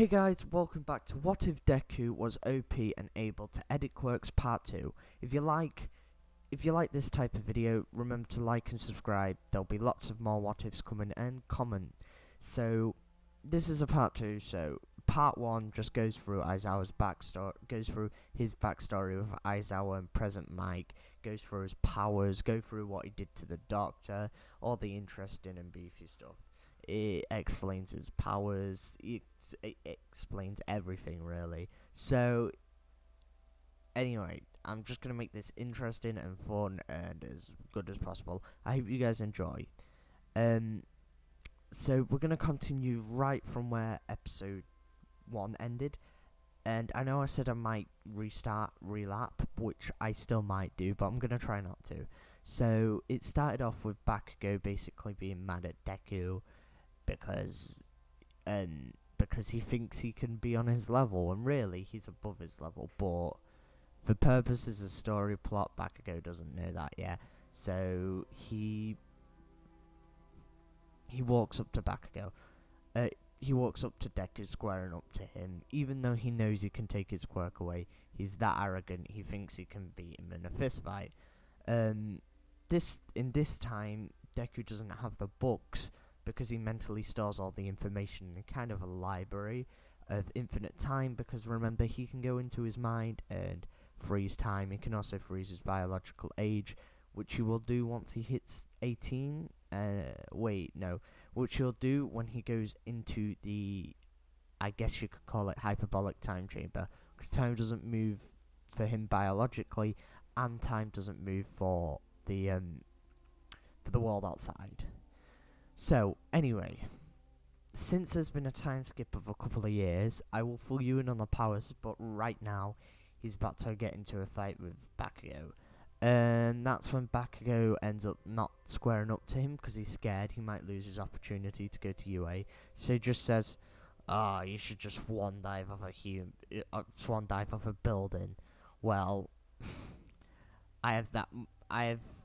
Hey guys, welcome back to What If Deku Was OP and Able to Edit Quirks Part 2. If you like this type of video, remember to like and subscribe. There'll be lots of more what ifs coming, and comment. So this is a part 2, so part 1 just goes through Aizawa's backstory, goes through his backstory with Aizawa and present Mike, goes through his powers, go through what he did to the doctor, all the interesting and beefy stuff. It explains his powers, it explains everything really. So anyway, I'm just going to make this interesting and fun and as good as possible. I hope you guys enjoy. So we're going to continue right from where episode 1 ended. And I know I said I might relap, which I still might do, but I'm going to try not to. So it started off with Bakugo basically being mad at Deku because he thinks he can be on his level, and really he's above his level, but for purposes of story plot, Bakugo doesn't know that yet. So he walks up to Bakugo. He walks up to Deku, squaring up to him, even though he knows he can take his quirk away. He's that arrogant, he thinks he can beat him in a fist fight. This time, Deku doesn't have the books, because he mentally stores all the information in kind of a library of infinite time, because remember, he can go into his mind and freeze time. He can also freeze his biological age, which he will do once he hits 18. Which he'll do when he goes into the, I guess you could call it, hyperbolic time chamber, because time doesn't move for him biologically, and time doesn't move for the world outside. So, anyway, since there's been a time skip of a couple of years, I will fill you in on the powers, but right now, he's about to get into a fight with Bakugo. And that's when Bakugo ends up not squaring up to him, because he's scared he might lose his opportunity to go to UA. So he just says, you should just swan dive off a building. Well, I have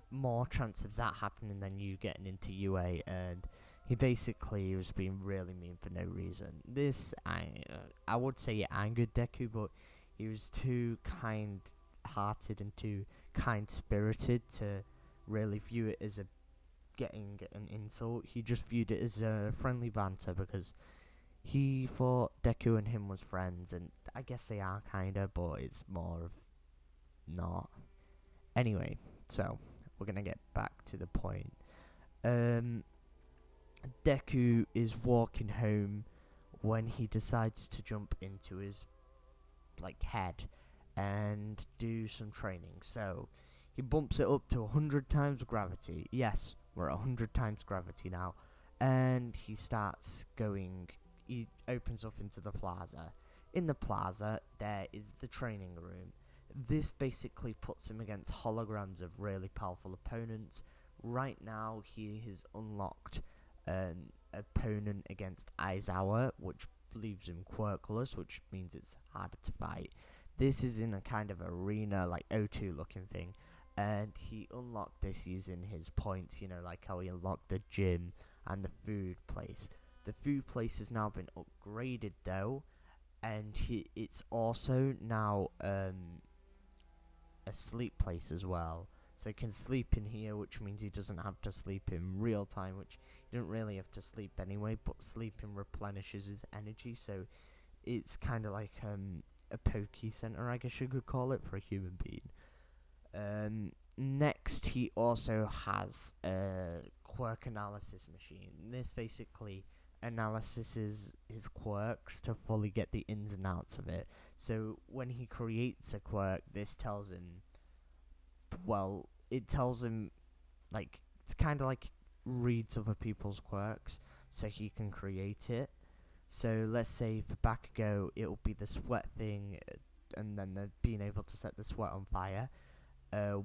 more chance of that happening than you getting into UA, and he basically was being really mean for no reason. This, I would say it angered Deku, but he was too kind-hearted and too kind-spirited to really view it as getting an insult. He just viewed it as a friendly banter, because he thought Deku and him was friends, and I guess they are kinda, but it's more of not. Anyway, so we're gonna get back to the point. Deku is walking home when he decides to jump into his head and do some training. So he bumps it up to 100 times gravity. Yes, we're at 100 times gravity now. And he starts going. He opens up into the plaza. In the plaza, there is the training room. This basically puts him against holograms of really powerful opponents. Right now, he has unlocked an opponent against Aizawa, which leaves him quirkless, which means it's harder to fight. This is in a kind of arena, like O2 looking thing, and he unlocked this using his points, like how he unlocked the gym and the food place. The food place has now been upgraded though, and it's also now a sleep place as well, so he can sleep in here, which means he doesn't have to sleep in real time, which you don't really have to sleep anyway, but sleeping replenishes his energy, so it's kind of like a poke center, I guess you could call it, for a human being. Next, he also has a quirk analysis machine. This basically analyses his quirks to fully get the ins and outs of it. So when he creates a quirk, this tells him, it's kind of like reads other people's quirks so he can create it. So let's say for Bakugo, it'll be the sweat thing, and then the being able to set the sweat on fire.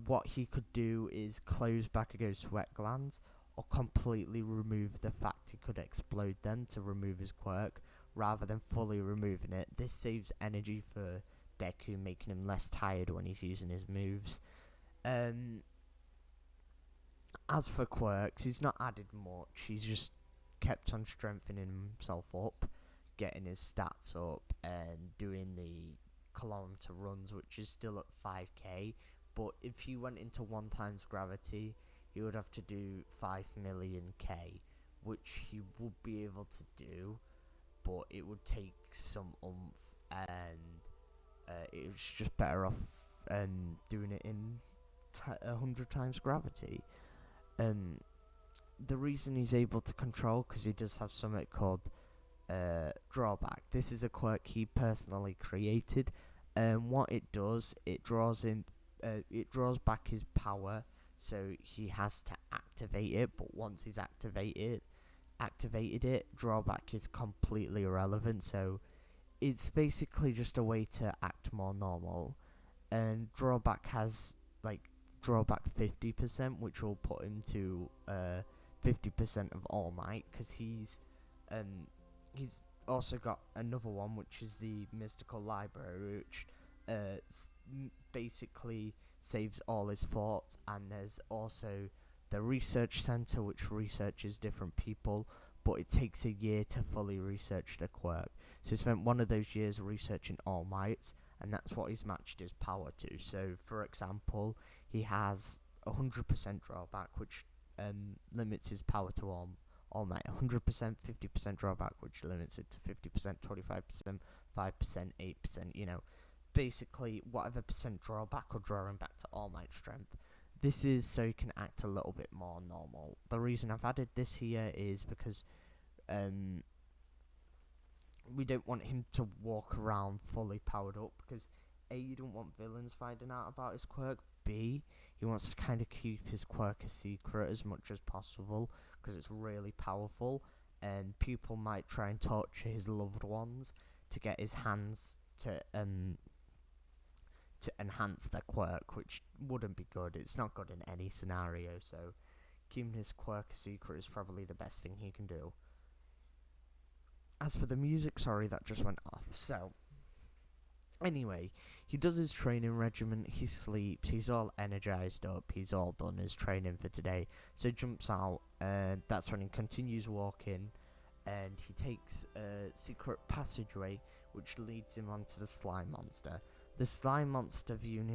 What he could do is close Bakugo's sweat glands, or completely remove the fact he could explode them to remove his quirk, rather than fully removing it. This saves energy for Deku, making him less tired when he's using his moves. As for quirks, he's not added much, he's just kept on strengthening himself up, getting his stats up and doing the kilometer runs, which is still at 5k. But if he went into 1 times gravity, he would have to do 5 million k, which he would be able to do, but it would take some oomph, and it was just better off doing it in 100 times gravity. The reason he's able to control, because he does have something called drawback. This is a quirk he personally created, and what it does, it draws back his power, so he has to activate it. But once he's activated it, drawback is completely irrelevant. So it's basically just a way to act more normal. And drawback has like drawback 50%, which will put him to 50% of All Might, because he's also got another one, which is the mystical library, which basically saves all his thoughts. And there's also the research center, which researches different people, but it takes a year to fully research the quirk. So he spent one of those years researching All Might, and that's what he's matched his power to. So, for example, he has 100% drawback, which limits his power to All Might. 100%, 50% drawback, which limits it to 50%, 25%, 5%, 8%, you know. Basically, whatever percent drawback will draw him back to All Might strength. This is so he can act a little bit more normal. The reason I've added this here is because we don't want him to walk around fully powered up, because A, you don't want villains finding out about his quirk. B, he wants to kind of keep his quirk a secret as much as possible, because it's really powerful, and people might try and torture his loved ones to get his hands to enhance their quirk, which wouldn't be good. It's not good in any scenario, so keeping his quirk a secret is probably the best thing he can do. As for the music, sorry, that just went off. So, anyway, he does his training regimen, he sleeps, he's all energized up, he's all done his training for today. So he jumps out, and that's when he continues walking, and he takes a secret passageway, which leads him onto the slime monster. The slime monster, viewing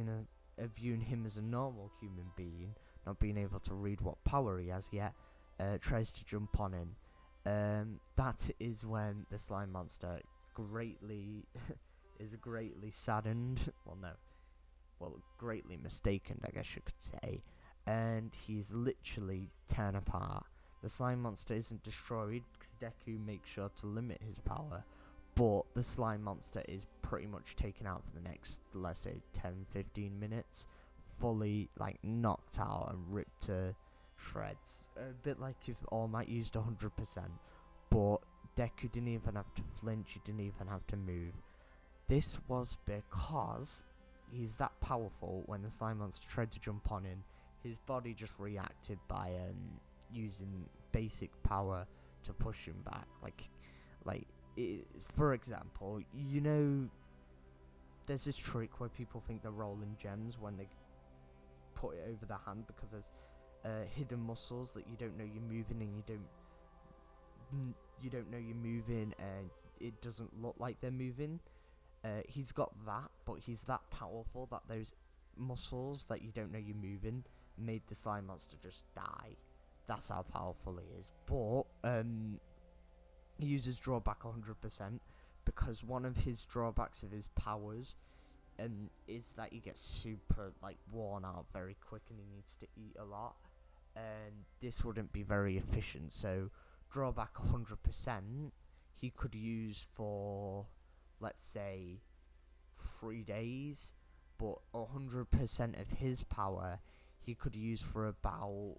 him as a normal human being, not being able to read what power he has yet, tries to jump on him. That is when the slime monster is greatly saddened. Greatly mistaken, I guess you could say. And he's literally torn apart. The slime monster isn't destroyed because Deku makes sure to limit his power, but the slime monster is pretty much taken out for the next, let's say, 10-15 minutes, fully knocked out and ripped to shreds. A bit like if All Might used 100%, but Deku didn't even have to flinch, he didn't even have to move. This was because he's that powerful. When the slime monster tried to jump on him, his body just reacted by using basic power to push him back. For example, you know, there's this trick where people think they're rolling gems when they put it over their hand, because there's hidden muscles that you don't know you're moving, and you don't know you're moving, and it doesn't look like they're moving. He's got that, but he's that powerful that those muscles that you don't know you're moving made the slime monster just die. That's how powerful he is. But he uses drawback 100%, because one of his drawbacks of his powers is that he gets super worn out very quick, and he needs to eat a lot, and this wouldn't be very efficient. So drawback 100% he could use for, let's say, 3 days, but 100% of his power he could use for about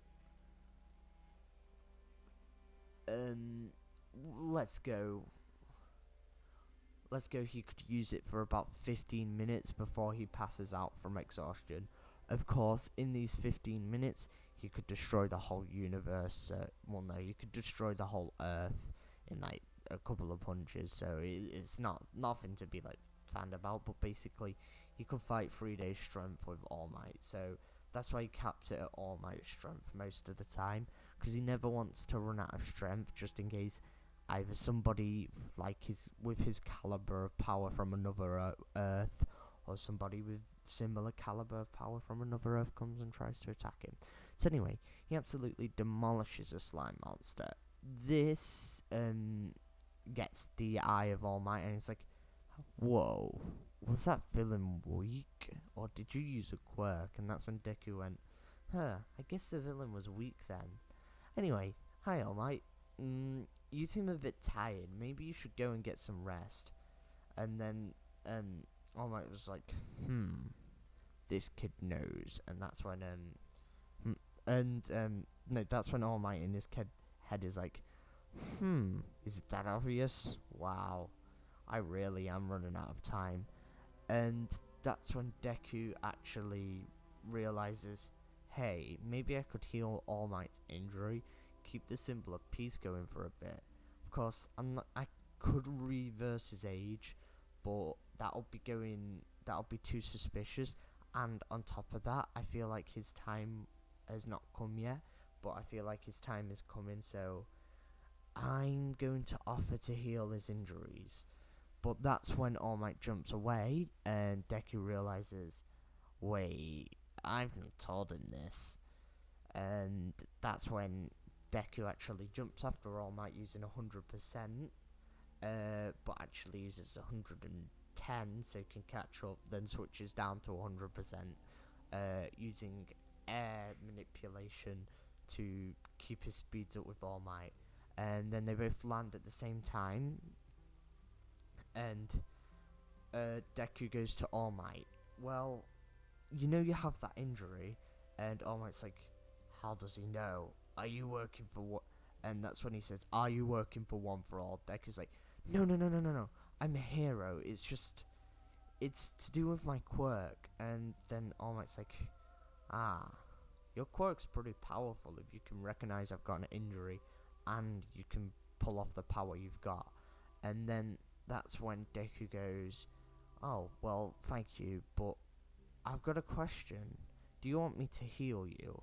he could use it for about 15 minutes before he passes out from exhaustion. Of course, in these 15 minutes, he could destroy the whole universe. You could destroy the whole Earth in a couple of punches. So it's nothing to be fanned about. But basically, he could fight 3 days strength with All Might. So that's why he caps it at All Might strength most of the time, because he never wants to run out of strength, just in case either somebody like with his caliber of power from another Earth, or somebody with similar caliber of power from another Earth comes and tries to attack him. So anyway, he absolutely demolishes a slime monster. This gets the eye of All Might, and it's like, whoa, was that villain weak, or did you use a quirk? And that's when Deku went, I guess the villain was weak then. Anyway, hi All Might. You seem a bit tired. Maybe you should go and get some rest. And then All Might was like, this kid knows. And that's when that's when All Might in his head is like, is it that obvious? Wow, I really am running out of time. And that's when Deku actually realizes, hey, maybe I could heal All Might's injury, keep the symbol of peace going for a bit. Of course, I could reverse his age, but that'll be too suspicious. And on top of that, I feel like his time has not come yet, but I feel like his time is coming, so I'm going to offer to heal his injuries. But that's when All Might jumps away, and Deku realizes, wait, I've not told him this. And that's when Deku actually jumps after All Might using 100%, but actually uses 110 so he can catch up, then switches down to 100%, using air manipulation to keep his speeds up with All Might. And then they both land at the same time, and Deku goes to All Might, well, you know you have that injury. And All Might's like, how does he know? Are you working for what? And that's when he says, are you working for One for All? Deku's like, no, I'm a hero, it's to do with my quirk. And then All Might's like, your quirk's pretty powerful if you can recognize I've got an injury and you can pull off the power you've got. And then that's when Deku goes, oh, well, thank you, but I've got a question. Do you want me to heal you?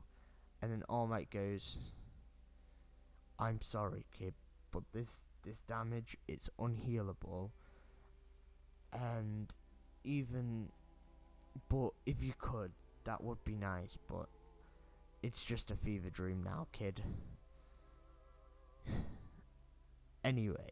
And then All Might goes, I'm sorry, kid, but this damage, it's unhealable. And but if you could, that would be nice, but it's just a fever dream now, kid. Anyway,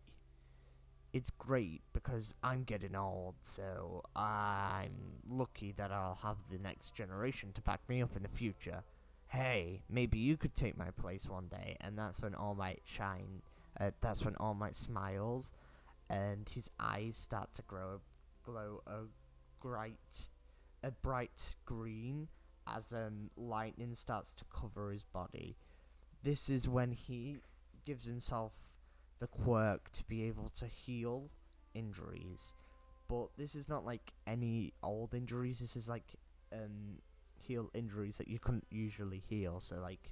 it's great because I'm getting old, so I'm lucky that I'll have the next generation to back me up in the future. Hey, maybe you could take my place one day. And that's when All Might that's when All Might smiles, and his eyes start to glow a bright green as lightning starts to cover his body. This is when he gives himself the quirk to be able to heal injuries. But this is not like any old injuries. This is like heal injuries that you couldn't usually heal. So like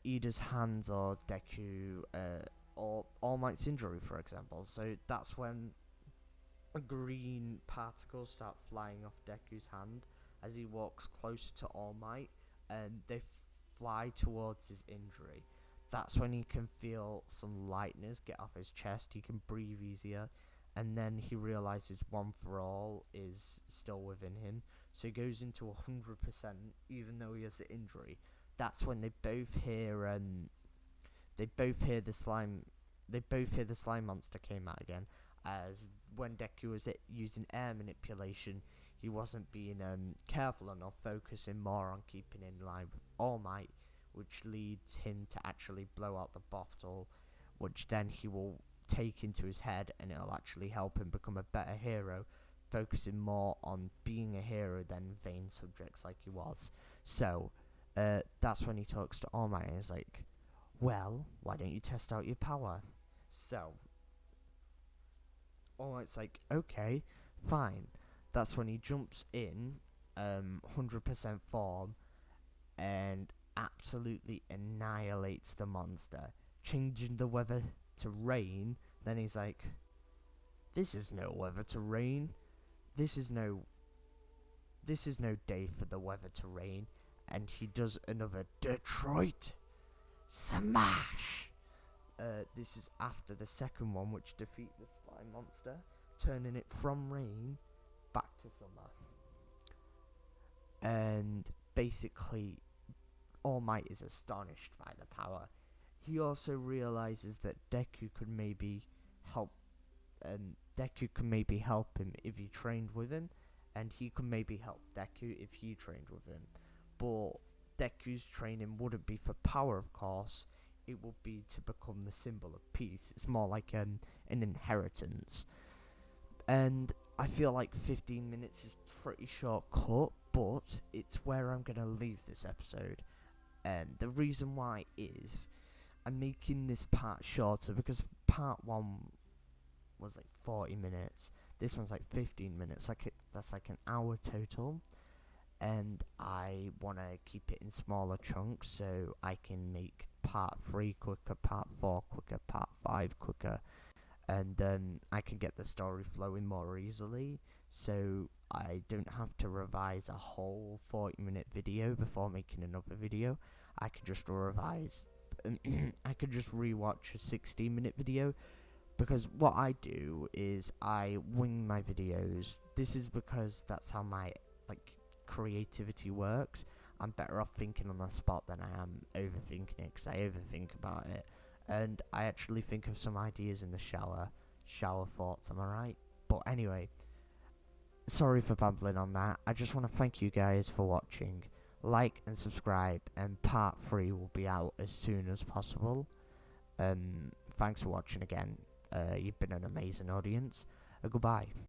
Ida's hands, or Deku, or All Might's injury, for example. So that's when green particles start flying off Deku's hand as he walks close to All Might, and they fly towards his injury. That's when he can feel some lightness get off his chest. He can breathe easier, and then he realizes One for All is still within him, so he goes into 100% even though he has the injury. That's when they both hear the slime monster came out again, as when Deku was using air manipulation, he wasn't being careful enough, focusing more on keeping in line with All Might, which leads him to actually blow out the bottle, which then he will take into his head, and it'll actually help him become a better hero, focusing more on being a hero than vain subjects like he was. So that's when he talks to All Might and is like, well, why don't you test out your power? So All Might's like, okay, fine. That's when he jumps in 100% form and absolutely annihilates the monster, changing the weather to rain. Then he's like, this is no weather to rain. This is no day for the weather to rain. And he does another Detroit, Smash! This is after the second one, which defeat the slime monster, turning it from rain back to summer. And basically, All Might is astonished by the power. He also realizes that Deku could maybe help. Deku can maybe help him if he trained with him, and he could maybe help Deku if he trained with him. But Deku's training wouldn't be for power, of course. It would be to become the symbol of peace. It's more like an inheritance. And I feel like 15 minutes is pretty short cut, but it's where I'm going to leave this episode. And the reason why is I'm making this part shorter because part 1 was like 40 minutes. This one's like 15 minutes. That's like an hour total. And I want to keep it in smaller chunks so I can make part 3 quicker, part 4 quicker, part 5 quicker. And I can get the story flowing more easily, so I don't have to revise a whole 40-minute video before making another video. I can just revise, I could just rewatch a 16-minute video, because what I do is I wing my videos. This is because that's how my creativity works. I'm better off thinking on the spot than I am overthinking it, because I overthink about it. And I actually think of some ideas in the shower. Shower thoughts, am I right? But anyway, sorry for babbling on that. I just want to thank you guys for watching. Like and subscribe, and part 3 will be out as soon as possible. Thanks for watching again. You've been an amazing audience. Goodbye.